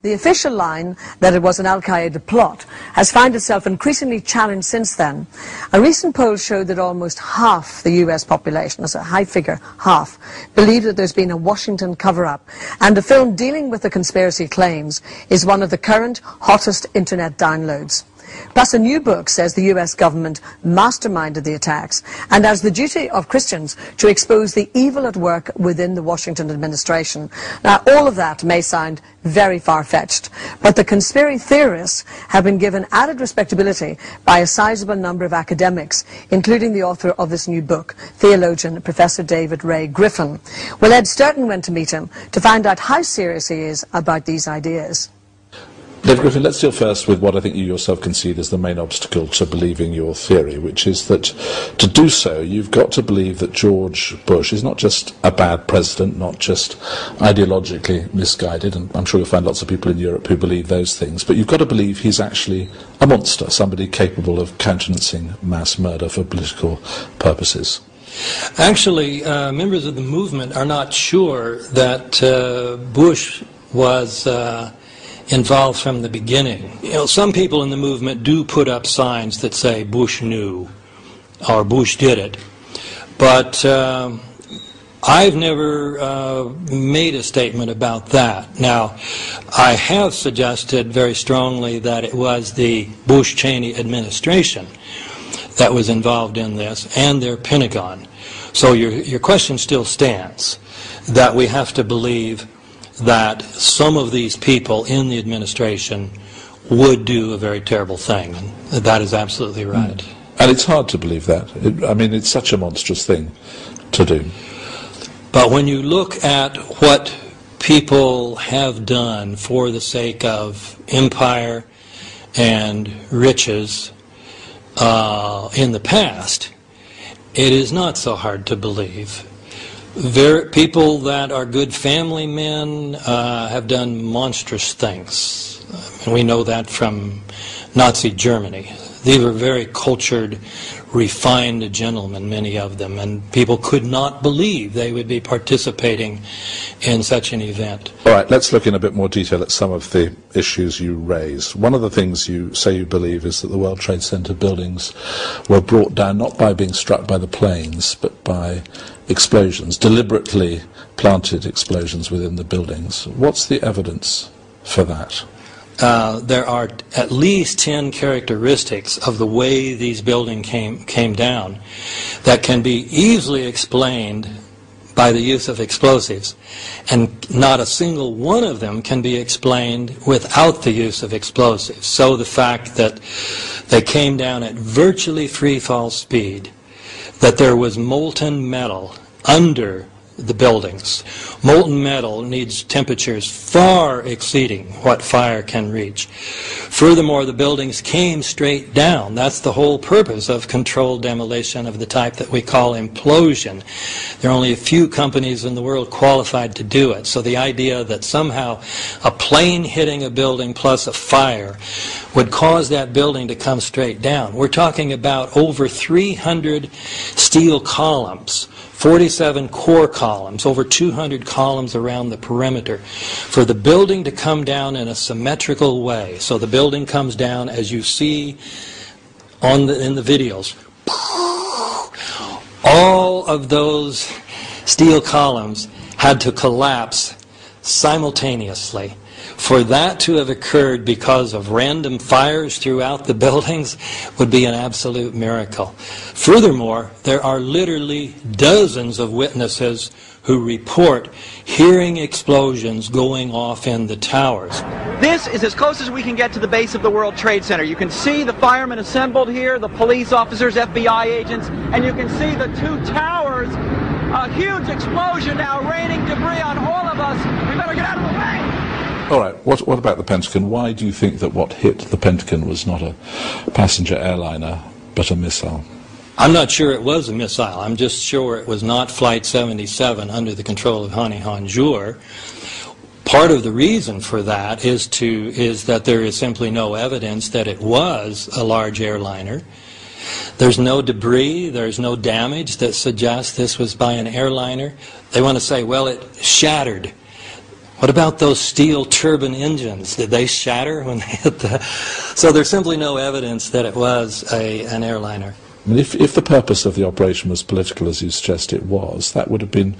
The official line that it was an al-Qaeda plot has found itself increasingly challenged since then. A recent poll showed that almost half the US population, that's a high figure, half, believe that there's been a Washington cover-up. And a film dealing with the conspiracy claims is one of the current hottest internet downloads. Plus, a new book says the US government masterminded the attacks and has the duty of Christians to expose the evil at work within the Washington administration. Now, all of that may sound very far-fetched, but the conspiracy theorists have been given added respectability by a sizable number of academics, including the author of this new book, theologian Professor David Ray Griffin. Well, Ed Sturton went to meet him to find out how serious he is about these ideas. David Griffin, let's deal first with what I think you yourself concede is the main obstacle to believing your theory, which is that to do so, you've got to believe that George Bush is not just a bad president, not just ideologically misguided, and I'm sure you'll find lots of people in Europe who believe those things, but you've got to believe he's actually a monster, somebody capable of countenancing mass murder for political purposes. Actually, members of the movement are not sure that Bush was involved from the beginning. You know, some people in the movement do put up signs that say Bush knew or Bush did it, but I've never made a statement about that. Now, I have suggested very strongly that it was the Bush-Cheney administration that was involved in this and their Pentagon. So your question still stands, that we have to believe that some of these people in the administration would do a very terrible thing. And that is absolutely right. And it's hard to believe that. I mean, it's such a monstrous thing to do. But when you look at what people have done for the sake of empire and riches in the past, it is not so hard to believe. People that are good family men have done monstrous things. And we know that from Nazi Germany. These were very cultured, refined gentlemen, many of them, and people could not believe they would be participating in such an event. All right, let's look in a bit more detail at some of the issues you raise. One of the things you say you believe is that the World Trade Center buildings were brought down not by being struck by the planes, but by explosions, deliberately planted explosions within the buildings. What's the evidence for that? There are at least 10 characteristics of the way these buildings came down that can be easily explained by the use of explosives, and not a single one of them can be explained without the use of explosives. So the fact that they came down at virtually free fall speed, that there was molten metal under the buildings. Molten metal needs temperatures far exceeding what fire can reach. Furthermore, the buildings came straight down. That's the whole purpose of controlled demolition of the type that we call implosion. There are only a few companies in the world qualified to do it. So the idea that somehow a plane hitting a building plus a fire would cause that building to come straight down. We're talking about over 300 steel columns, 47 core columns, over 200 columns around the perimeter, for the building to come down in a symmetrical way. So the building comes down as you see in the videos. All of those steel columns had to collapse simultaneously. For that to have occurred because of random fires throughout the buildings would be an absolute miracle. Furthermore, there are literally dozens of witnesses who report hearing explosions going off in the towers. This is as close as we can get to the base of the World Trade Center. You can see the firemen assembled here, the police officers, FBI agents, and you can see the two towers. A huge explosion now raining debris on all of us. We better get out of the way. All right, what about the Pentagon? Why do you think that what hit the Pentagon was not a passenger airliner, but a missile? I'm not sure it was a missile. I'm just sure it was not Flight 77 under the control of Hani Hanjour. Part of the reason for that is that there is simply no evidence that it was a large airliner. There's no debris, there's no damage that suggests this was by an airliner. They want to say, well, it shattered. What about those steel turbine engines? Did they shatter when they hit the... So there's simply no evidence that it was an airliner. I mean, if the purpose of the operation was political, as you suggest it was, that would have been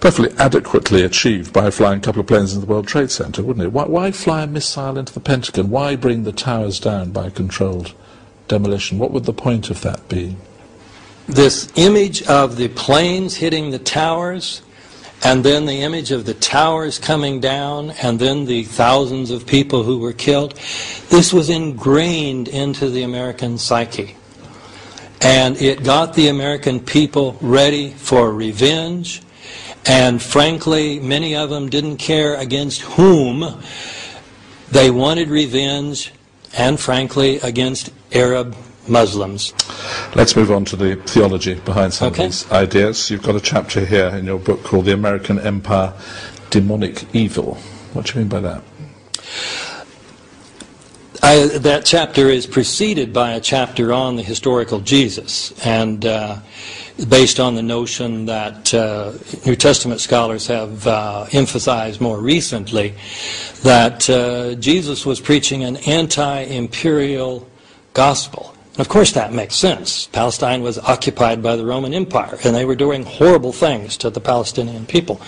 perfectly adequately achieved by flying a couple of planes into the World Trade Center, wouldn't it? Why fly a missile into the Pentagon? Why bring the towers down by controlled demolition? What would the point of that be? This image of the planes hitting the towers, and then the image of the towers coming down, and then the thousands of people who were killed, this was ingrained into the American psyche. And it got the American people ready for revenge, and frankly, many of them didn't care against whom. They wanted revenge, and frankly, against Arab Muslims. Let's move on to the theology behind some of these ideas. You've got a chapter here in your book called The American Empire, Demonic Evil. What do you mean by that? That chapter is preceded by a chapter on the historical Jesus, and based on the notion that New Testament scholars have emphasized more recently, that Jesus was preaching an anti-imperial gospel. And of course that makes sense. Palestine was occupied by the Roman Empire, and they were doing horrible things to the Palestinian people.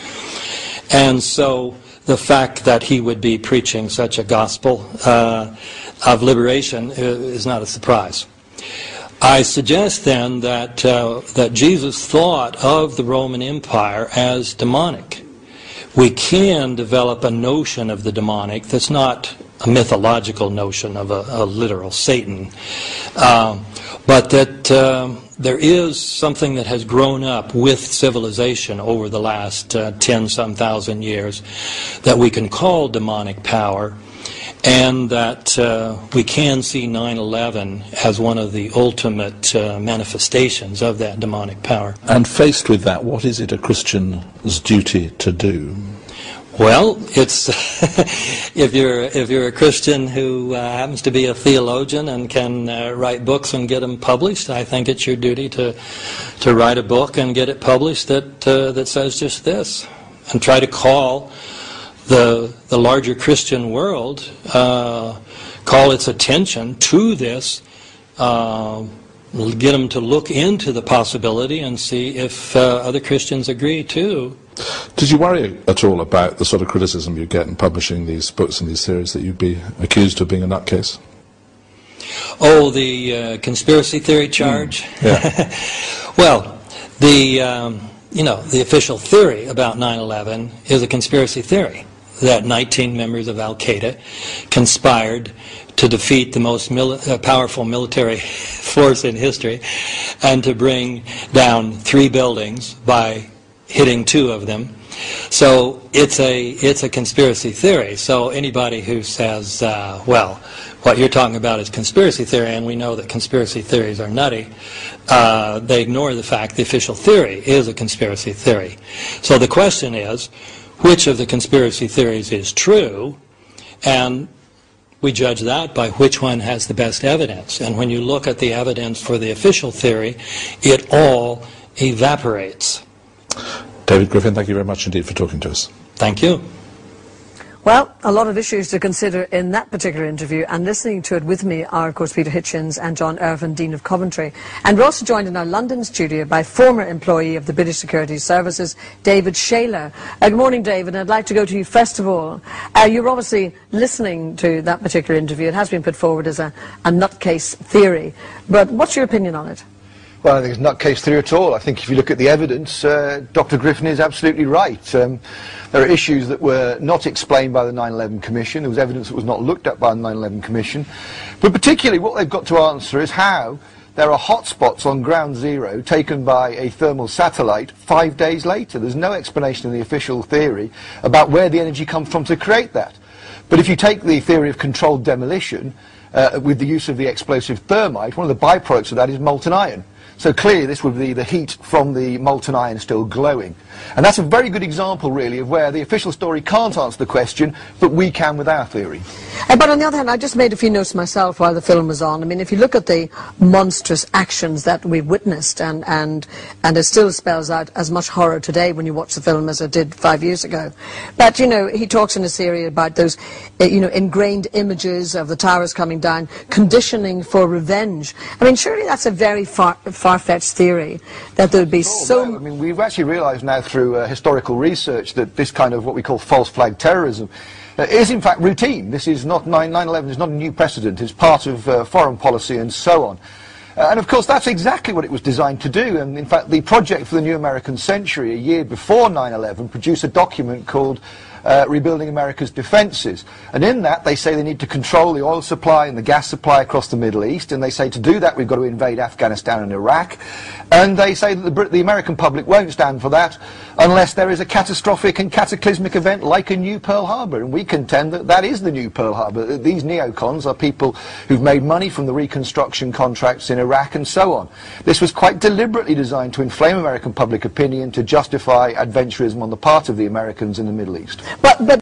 And so the fact that he would be preaching such a gospel of liberation is not a surprise. I suggest then that that Jesus thought of the Roman Empire as demonic. We can develop a notion of the demonic that's not a mythological notion of a literal Satan, but that there is something that has grown up with civilization over the last 10-some thousand years that we can call demonic power, and that we can see 9/11 as one of the ultimate manifestations of that demonic power. And faced with that, what is it a Christian's duty to do? Well, it's if you're a Christian who happens to be a theologian and can write books and get them published, I think it's your duty to write a book and get it published that says just this, and try to call the larger Christian world, call its attention to this, get them to look into the possibility and see if other Christians agree too. Did you worry at all about the sort of criticism you get in publishing these books and these theories, that you'd be accused of being a nutcase? Oh, the conspiracy theory charge? Yeah. Well, the official theory about 9/11 is a conspiracy theory, that 19 members of Al-Qaeda conspired to defeat the most powerful military force in history and to bring down 3 buildings by hitting 2 of them. So it's a conspiracy theory. So anybody who says, well, what you're talking about is conspiracy theory, and we know that conspiracy theories are nutty, they ignore the fact the official theory is a conspiracy theory. So the question is, which of the conspiracy theories is true? And we judge that by which one has the best evidence. And when you look at the evidence for the official theory, it all evaporates. David Griffin, thank you very much indeed for talking to us. Thank you. Well, a lot of issues to consider in that particular interview, and listening to it with me are, of course, Peter Hitchens and John Irvin, Dean of Coventry. And we're also joined in our London studio by former employee of the British Security Services, David Shaler. Good morning, David. I'd like to go to you first of all. You're obviously listening to that particular interview. It has been put forward as a nutcase theory. But what's your opinion on it? Well, I think it's not case theory at all. I think if you look at the evidence, Dr. Griffin is absolutely right. There are issues that were not explained by the 9/11 Commission. There was evidence that was not looked at by the 9/11 Commission. But particularly what they've got to answer is how there are hotspots on ground zero taken by a thermal satellite 5 days later. There's no explanation in the official theory about where the energy comes from to create that. But if you take the theory of controlled demolition, with the use of the explosive thermite, one of the byproducts of that is molten iron. So clearly this would be the heat from the molten iron still glowing. And that's a very good example, really, of where the official story can't answer the question, but we can with our theory. But on the other hand, I just made a few notes myself while the film was on. I mean, if you look at the monstrous actions that we've witnessed, and it still spells out as much horror today when you watch the film as it did 5 years ago. But, you know, he talks in a series about those, you know, ingrained images of the towers coming down, conditioning for revenge. I mean, surely that's a very far-fetched theory, that there would be I mean, we've actually realised now through historical research that this kind of what we call false flag terrorism is in fact routine. This is not 9/11 is not a new precedent. It's part of foreign policy and so on. And of course that's exactly what it was designed to do. And in fact the Project for the New American Century, a year before 9/11, produced a document called Rebuilding America's Defences. And in that they say they need to control the oil supply and the gas supply across the Middle East, and they say to do that we've got to invade Afghanistan and Iraq. And they say that the American public won't stand for that unless there is a catastrophic and cataclysmic event like a new Pearl Harbor. And we contend that that is the new Pearl Harbor. These neocons are people who've made money from the reconstruction contracts in Iraq and so on. This was quite deliberately designed to inflame American public opinion, to justify adventurism on the part of the Americans in the Middle East. But